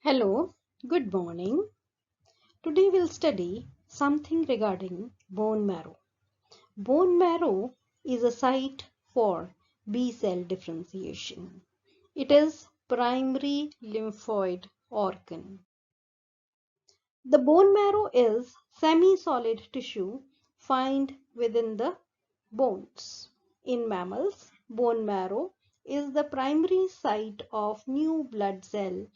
Hello, good morning. Today we'll study something regarding bone marrow. Bone marrow is a site for B cell differentiation. It is primary lymphoid organ. The bone marrow is semi-solid tissue found within the bones. In mammals, bone marrow is the primary site of new blood cell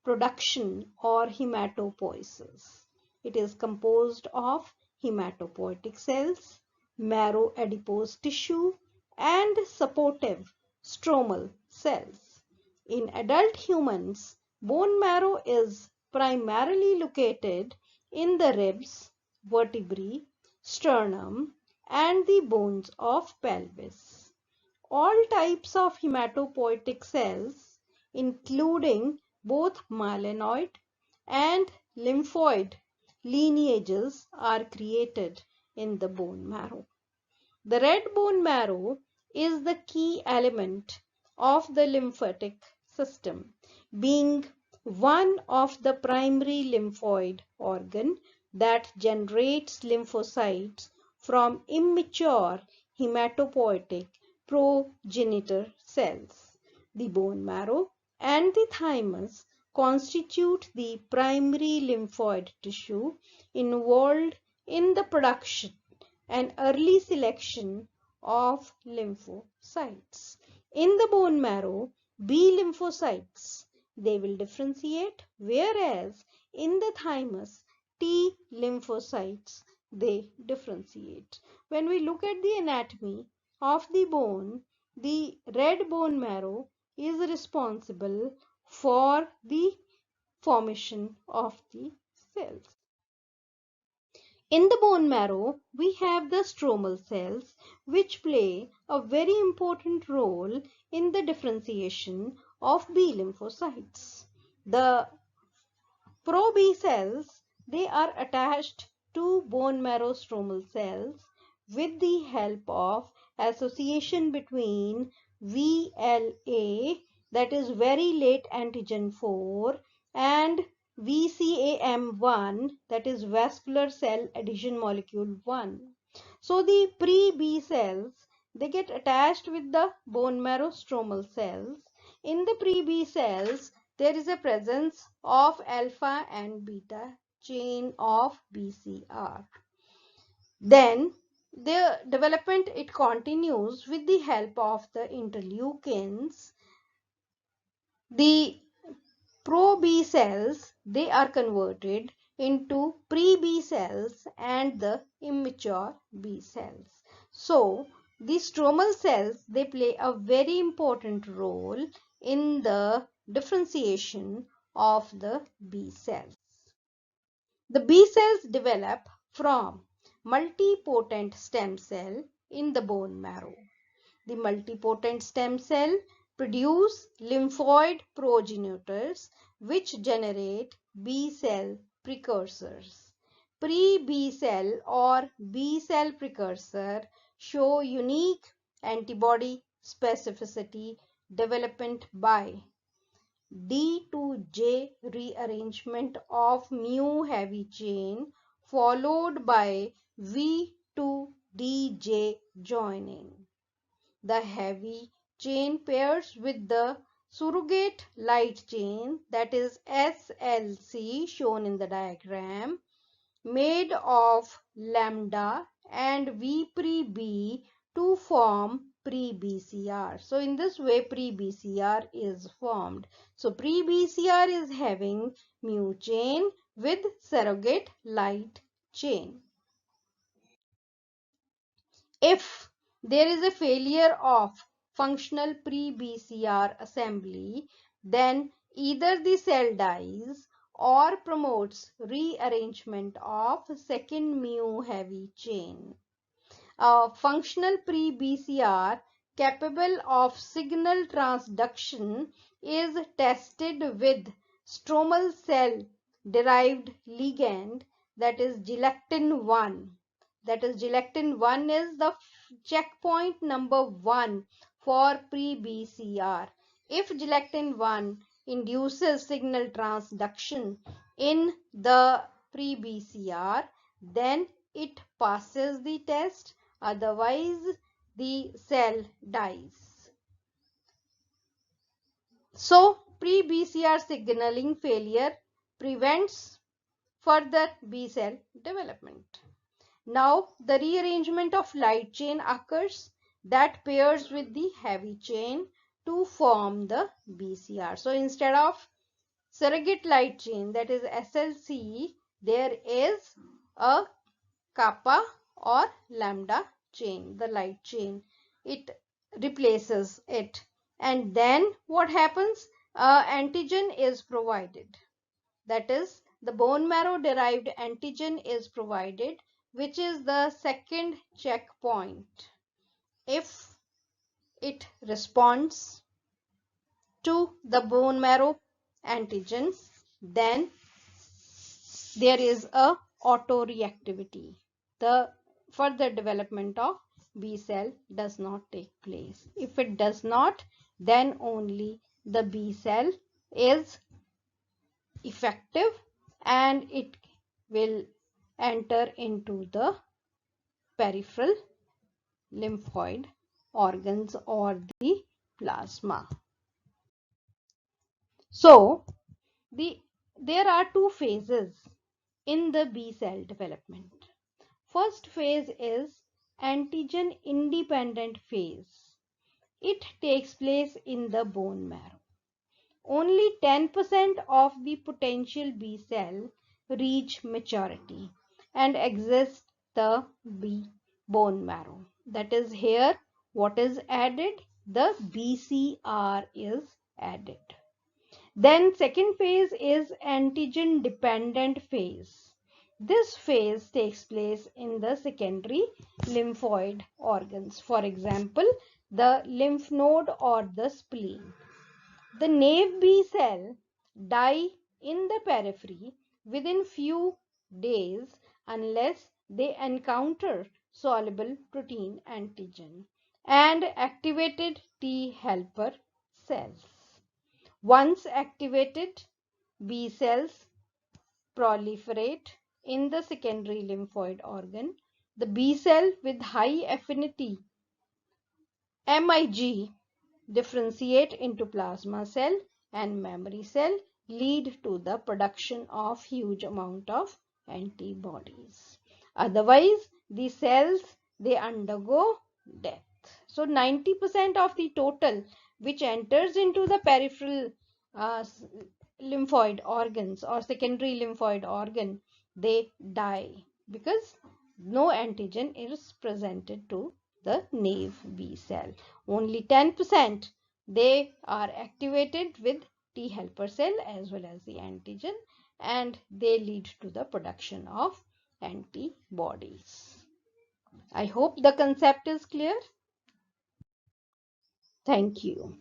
production or hematopoiesis. It is composed of hematopoietic cells, marrow adipose tissue, and supportive stromal cells. In adult humans, bone marrow is primarily located in the ribs, vertebrae, sternum, and the bones of pelvis. All types of hematopoietic cells, including both myeloid and lymphoid lineages, are created in the bone marrow. The red bone marrow is the key element of the lymphatic system, being one of the primary lymphoid organ that generates lymphocytes from immature hematopoietic progenitor cells. The bone marrow and the thymus constitute the primary lymphoid tissue involved in the production and early selection of lymphocytes. In the bone marrow, B lymphocytes, they will differentiate, whereas in the thymus, T lymphocytes, they differentiate. When we look at the anatomy of the bone, the red bone marrow is responsible for the formation of the cells. In the bone marrow, we have the stromal cells, which play a very important role in the differentiation of B lymphocytes. The pro-B cells, they are attached to bone marrow stromal cells with the help of association between VLA, that is very late antigen 4, and VCAM1, that is vascular cell adhesion molecule 1. So the pre-B cells, they get attached with the bone marrow stromal cells. In the pre-B cells, there is a presence of alpha and beta chain of BCR. Then the development, it continues with the help of the interleukins. The pro-B cells, they are converted into pre-B cells and the immature B cells. So the stromal cells, they play a very important role in the differentiation of the B cells. The B cells develop from multipotent stem cell in the bone marrow. The multipotent stem cell produce lymphoid progenitors which generate B cell precursors. Pre-B cell or B cell precursor show unique antibody specificity development by D to J rearrangement of mu heavy chain followed by V to DJ joining. The heavy chain pairs with the surrogate light chain, that is SLC shown in the diagram, made of lambda and V pre-B to form pre-BCR. So in this way pre-BCR is formed. So pre-BCR is having mu chain with surrogate light chain. If there is a failure of functional pre-BCR assembly, then either the cell dies or promotes rearrangement of second mu heavy chain. A functional pre-BCR capable of signal transduction is tested with stromal cell derived ligand, that is galectin 1. That is galectin 1 is the checkpoint number 1 for pre-BCR. If galectin 1 induces signal transduction in the pre-BCR, then it passes the test, otherwise the cell dies. So, pre-BCR signaling failure prevents further B cell development. Now, the rearrangement of light chain occurs that pairs with the heavy chain to form the BCR. So, instead of surrogate light chain, that is SLC, there is a kappa or lambda chain, the light chain. It replaces it. And then what happens? Antigen is provided. That is, the bone marrow derived antigen is provided, which is the second checkpoint. If it responds to the bone marrow antigen, then there is a autoreactivity. The further development of B cell does not take place. If it does not, then only the B cell is effective and it will enter into the peripheral lymphoid organs or the plasma. So, there are two phases in the B cell development. First phase is antigen independent phase. It takes place in the bone marrow. Only 10% of the potential B cell reach maturity and exist the bone marrow. That is, here what is added? The BCR is added. Then second phase is antigen dependent phase. This phase takes place in the secondary lymphoid organs. For example, the lymph node or the spleen. The naive B cell die in the periphery within few days unless they encounter soluble protein antigen and activated T helper cells. Once activated, B cells proliferate in the secondary lymphoid organ. The B cell with high affinity MIG differentiate into plasma cell and memory cell, lead to the production of huge amount of antibodies. Otherwise, the cells, they undergo death. So 90% of the total which enters into the peripheral lymphoid organs or secondary lymphoid organ, they die because no antigen is presented to the naive B cell. Only 10% they are activated with T helper cell as well as the antigen, and they lead to the production of antibodies. I hope the concept is clear. Thank you.